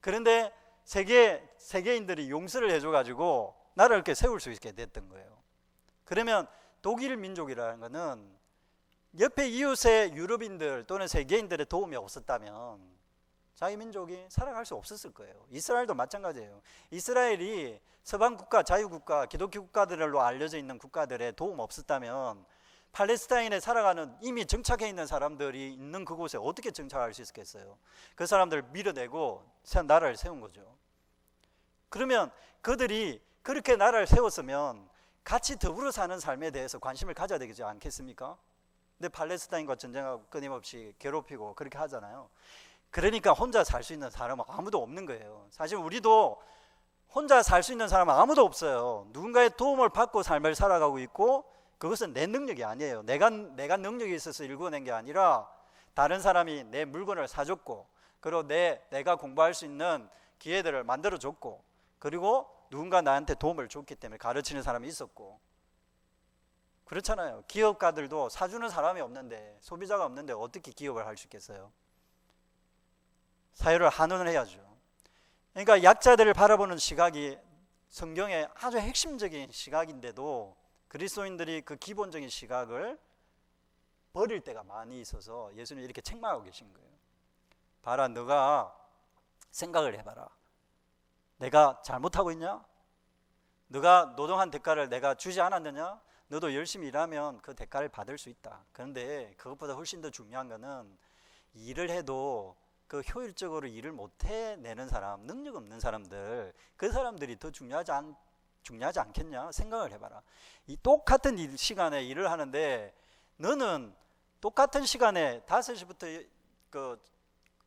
그런데 세계인들이 용서를 해줘가지고 나라를 이렇게 세울 수 있게 됐던 거예요. 그러면 독일 민족이라는 것은 옆에 이웃의 유럽인들 또는 세계인들의 도움이 없었다면 자기 민족이 살아갈 수 없었을 거예요. 이스라엘도 마찬가지예요. 이스라엘이 서방 국가, 자유국가, 기독교 국가들로 알려져 있는 국가들의 도움 없었다면 팔레스타인에 살아가는 이미 정착해 있는 사람들이 있는 그곳에 어떻게 정착할 수 있겠어요? 그 사람들을 밀어내고 나라를 세운 거죠. 그러면 그들이 그렇게 나라를 세웠으면 같이 더불어 사는 삶에 대해서 관심을 가져야 되지 않겠습니까? 근데 팔레스타인과 전쟁하고 끊임없이 괴롭히고 그렇게 하잖아요. 그러니까 혼자 살 수 있는 사람은 아무도 없는 거예요. 사실 우리도 혼자 살 수 있는 사람은 아무도 없어요. 누군가의 도움을 받고 삶을 살아가고 있고, 그것은 내 능력이 아니에요. 내가 능력이 있어서 일궈낸 게 아니라 다른 사람이 내 물건을 사줬고, 그리고 내가 공부할 수 있는 기회들을 만들어줬고, 그리고 누군가 나한테 도움을 줬기 때문에 가르치는 사람이 있었고. 그렇잖아요. 기업가들도 사주는 사람이 없는데, 소비자가 없는데 어떻게 기업을 할 수 있겠어요? 사회를 한원을 해야죠. 그러니까 약자들을 바라보는 시각이 성경의 아주 핵심적인 시각인데도 그리스도인들이 그 기본적인 시각을 버릴 때가 많이 있어서 예수님이 이렇게 책망하고 계신 거예요. 봐라, 너가 생각을 해봐라. 내가 잘못하고 있냐? 너가 노동한 대가를 내가 주지 않았느냐? 너도 열심히 일하면 그 대가를 받을 수 있다. 그런데 그것보다 훨씬 더 중요한 거는 일을 해도 그 효율적으로 일을 못 해내는 사람, 능력 없는 사람들, 그 사람들이 더 중요하지 않겠냐? 생각을 해봐라. 이 똑같은 시간에 일을 하는데 너는 똑같은 시간에 5시부터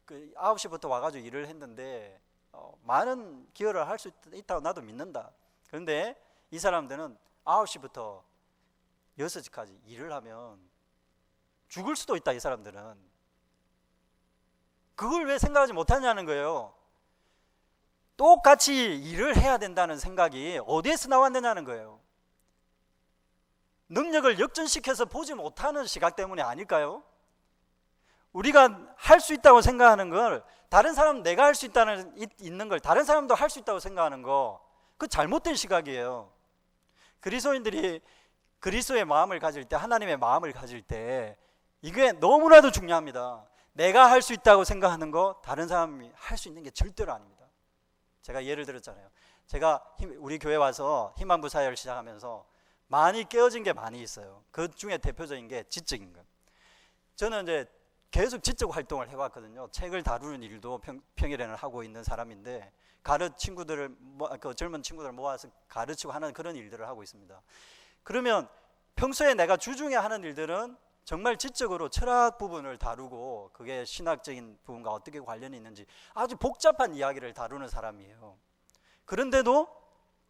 9시부터 와가지고 일을 했는데 많은 기여를 할 수 있다고 나도 믿는다. 그런데 이 사람들은 9시부터 6시까지 일을 하면 죽을 수도 있다. 이 사람들은 그걸 왜 생각하지 못하냐는 거예요. 똑같이 일을 해야 된다는 생각이 어디에서 나왔느냐는 거예요. 능력을 역전시켜서 보지 못하는 시각 때문이 아닐까요? 우리가 할 수 있다고 생각하는 걸, 다른 사람 내가 할 수 있는 걸 다른 사람도 할 수 있다고 생각하는 거, 그 잘못된 시각이에요. 그리스도인들이 그리스도의 마음을 가질 때, 하나님의 마음을 가질 때 이게 너무나도 중요합니다. 내가 할 수 있다고 생각하는 거 다른 사람이 할 수 있는 게 절대로 아닙니다. 제가 예를 들었잖아요. 제가 우리 교회 와서 희망부 사역을 시작하면서 많이 깨어진 게 많이 있어요. 그 중에 대표적인 게 지적인 것. 저는 이제 계속 지적 활동을 해왔거든요. 책을 다루는 일도 평일에는 하고 있는 사람인데, 젊은 친구들을 모아서 가르치고 하는 그런 일들을 하고 있습니다. 그러면 평소에 내가 주중에 하는 일들은 정말 지적으로 철학 부분을 다루고 그게 신학적인 부분과 어떻게 관련이 있는지 아주 복잡한 이야기를 다루는 사람이에요. 그런데도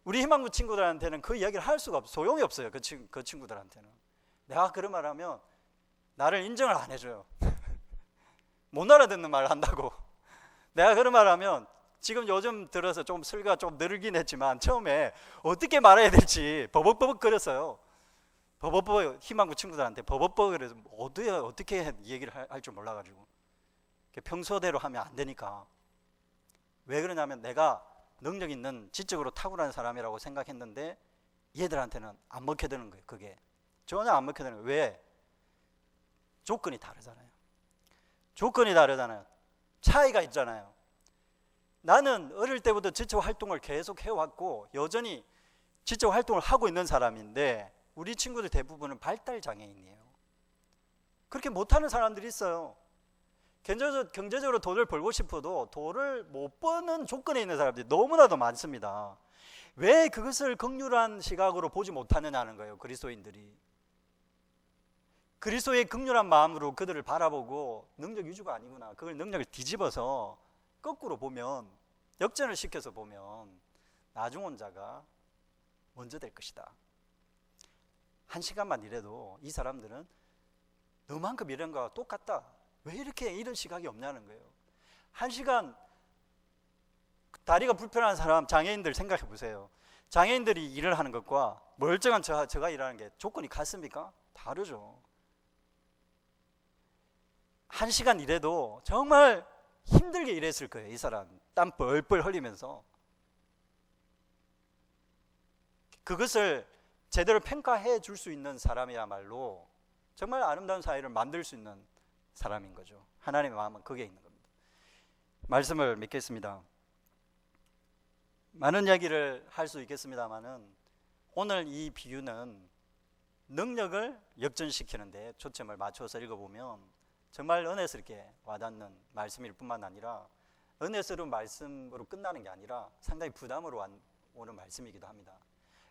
우리 희망부 친구들한테는 그 이야기를 할 수가 없어요. 소용이 없어요. 그 친구들한테는. 내가 그런 말 하면 나를 인정을 안 해줘요. 못 알아듣는 말을 한다고. 내가 그런 말 하면, 지금 요즘 들어서 좀 설교가 좀 늘긴 했지만 처음에 어떻게 말해야 될지 버벅버벅 거렸어요. 버벅버벅, 희망구 친구들한테 버벅버벅 그래서 어떻게 얘기를 할 줄 몰라가지고 평소대로 하면 안 되니까. 왜 그러냐면 내가 능력 있는 지적으로 탁월한 사람이라고 생각했는데 얘들한테는 안 먹혀드는 거예요. 그게 전혀 안 먹혀드는 거예요. 왜? 조건이 다르잖아요. 차이가 있잖아요. 나는 어릴 때부터 지적 활동을 계속 해왔고 여전히 지적 활동을 하고 있는 사람인데, 우리 친구들 대부분은 발달 장애인이에요. 그렇게 못하는 사람들이 있어요. 경제적으로 돈을 벌고 싶어도 돈을 못 버는 조건에 있는 사람들이 너무나도 많습니다. 왜 그것을 긍휼한 시각으로 보지 못하느냐는 거예요. 그리스도인들이 그리스도의 긍휼한 마음으로 그들을 바라보고 능력 위주가 아니구나, 그걸 능력을 뒤집어서 거꾸로 보면, 역전을 시켜서 보면 나중 자가 먼저 될 것이다. 1시간만 일해도 이 사람들은 너만큼 일한 거와 똑같다. 왜 이렇게 이런 시각이 없냐는 거예요. 1시간 다리가 불편한 사람, 장애인들 생각해 보세요. 장애인들이 일을 하는 것과 멀쩡한 저가 일하는 게 조건이 같습니까? 다르죠. 1시간 일해도 정말 힘들게 일했을 거예요. 이 사람 땀 뻘뻘 흘리면서. 그것을 제대로 평가해 줄 수 있는 사람이야말로 정말 아름다운 사회를 만들 수 있는 사람인 거죠. 하나님의 마음은 거기에 있는 겁니다. 말씀을 믿겠습니다. 많은 이야기를 할 수 있겠습니다만은 오늘 이 비유는 능력을 역전시키는데 초점을 맞춰서 읽어보면 정말 은혜스럽게 와닿는 말씀일 뿐만 아니라 은혜스러운 말씀으로 끝나는 게 아니라 상당히 부담으로 오는 말씀이기도 합니다.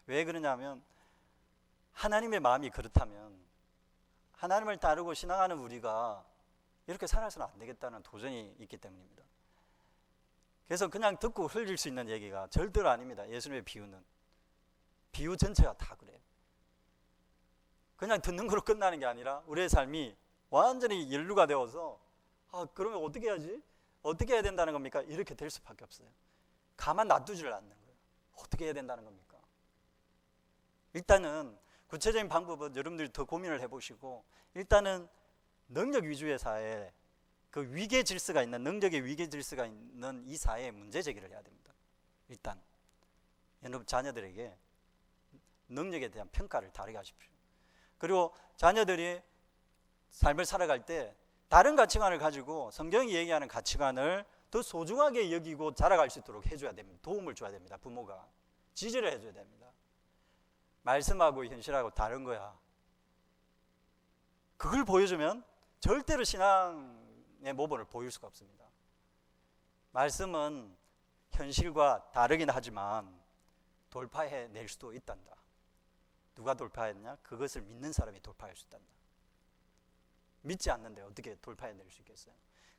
왜 그러냐면 하나님의 마음이 그렇다면 하나님을 따르고 신앙하는 우리가 이렇게 살아서는 안 되겠다는 도전이 있기 때문입니다. 그래서 그냥 듣고 흘릴 수 있는 얘기가 절대로 아닙니다. 예수님의 비유는 비유 전체가 다 그래요. 그냥 듣는 거로 끝나는 게 아니라 우리의 삶이 완전히 연루가 되어서 그러면 어떻게 해야지? 어떻게 해야 된다는 겁니까? 이렇게 될 수밖에 없어요. 가만 놔두지를 않는 거예요. 어떻게 해야 된다는 겁니까? 일단은 구체적인 방법은 여러분들이 더 고민을 해보시고 일단은 능력 위주의 사회, 그 위계 질서가 있는 능력의 위계 질서가 있는 이 사회에 문제 제기를 해야 됩니다. 일단 여러분 자녀들에게 능력에 대한 평가를 다르게 하십시오. 그리고 자녀들이 삶을 살아갈 때 다른 가치관을 가지고 성경이 얘기하는 가치관을 더 소중하게 여기고 자라갈 수 있도록 해줘야 됩니다. 도움을 줘야 됩니다. 부모가 지지를 해줘야 됩니다. 말씀하고 현실하고 다른 거야. 그걸 보여주면 절대로 신앙의 모범을 보일 수가 없습니다. 말씀은 현실과 다르긴 하지만 돌파해낼 수도 있단다. 누가 돌파했냐? 그것을 믿는 사람이 돌파할 수 있단다. 믿지 않는데 어떻게 돌파해낼 수 있겠어요?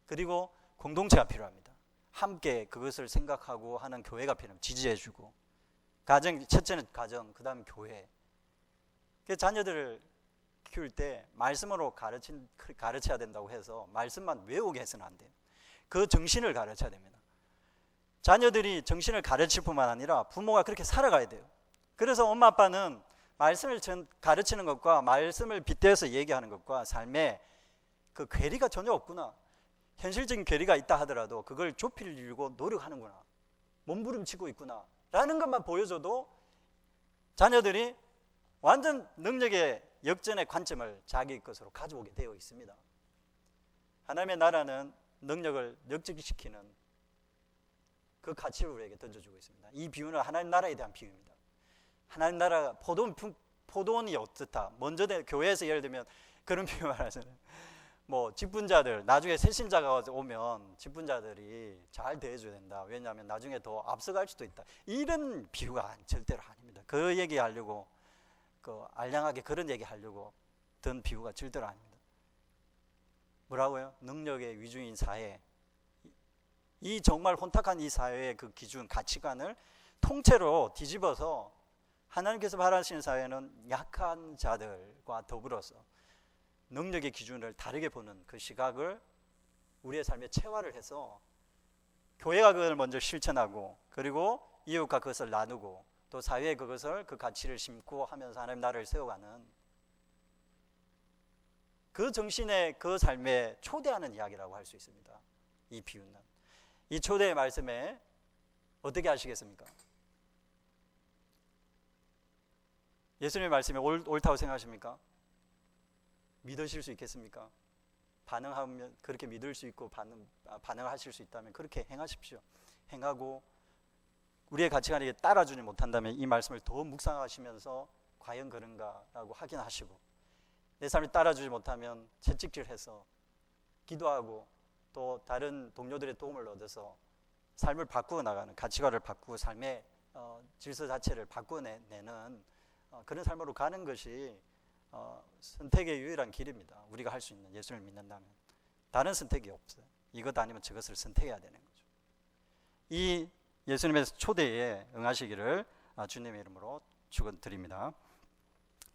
그리고 공동체가 필요합니다. 함께 그것을 생각하고 하는 교회가 필요합니다. 지지해주고 가정, 첫째는 가정, 그 다음 교회. 자녀들을 키울 때 말씀으로 가르쳐야 된다고 해서 말씀만 외우게 해서는 안 돼요. 그 정신을 가르쳐야 됩니다. 자녀들이 정신을 가르칠 뿐만 아니라 부모가 그렇게 살아가야 돼요. 그래서 엄마 아빠는 말씀을 가르치는 것과 말씀을 빗대어서 얘기하는 것과 삶에 그 괴리가 전혀 없구나. 현실적인 괴리가 있다 하더라도 그걸 좁히려고 노력하는구나. 몸부림치고 있구나. 라는 것만 보여줘도 자녀들이 완전 능력의 역전의 관점을 자기 것으로 가져오게 되어 있습니다. 하나님의 나라는 능력을 역전시키는 그 가치를 우리에게 던져주고 있습니다. 이 비유는 하나님 나라에 대한 비유입니다. 하나님 나라 포도원이 어떻다. 먼저 교회에서 예를 들면 그런 비유 말하잖아요. 뭐 직분자들 나중에 새신자가 오면 직분자들이 잘 대해줘야 된다. 왜냐하면 나중에 더 앞서갈 수도 있다. 이런 비유가 절대로 아닙니다. 그 얘기하려고 알량하게 그런 얘기하려고 든 비유가 절대로 아닙니다. 뭐라고요? 능력의 위주인 사회, 이 정말 혼탁한 이 사회의 그 기준, 가치관을 통째로 뒤집어서 하나님께서 바라시는 사회는 약한 자들과 더불어서 능력의 기준을 다르게 보는 그 시각을 우리의 삶에 체화를 해서 교회가 그걸 먼저 실천하고 그리고 이웃과 그것을 나누고 또 사회에 그것을 그 가치를 심고 하면서 하나님 나라를 세워가는 그 정신의 그 삶에 초대하는 이야기라고 할 수 있습니다. 이 비유는 이 초대의 말씀에 어떻게 하시겠습니까? 예수님의 말씀이 옳다고 생각하십니까? 믿으실 수 있겠습니까? 반응하면 그렇게 믿을 수 있고 반응하실 수 있다면 그렇게 행하십시오. 행하고 우리의 가치관에 따라주지 못한다면 이 말씀을 더 묵상하시면서 과연 그런가라고 확인하시고 내 삶이 따라주지 못하면 채찍질해서 기도하고 또 다른 동료들의 도움을 얻어서 삶을 바꾸어 나가는 가치관을 바꾸고 삶의 질서 자체를 바꾸어내는 그런 삶으로 가는 것이 선택의 유일한 길입니다. 우리가 할 수 있는 예수를 믿는다면 다른 선택이 없어요. 이것 아니면 저것을 선택해야 되는 거죠. 이 예수님의 초대에 응하시기를 주님의 이름으로 축원드립니다.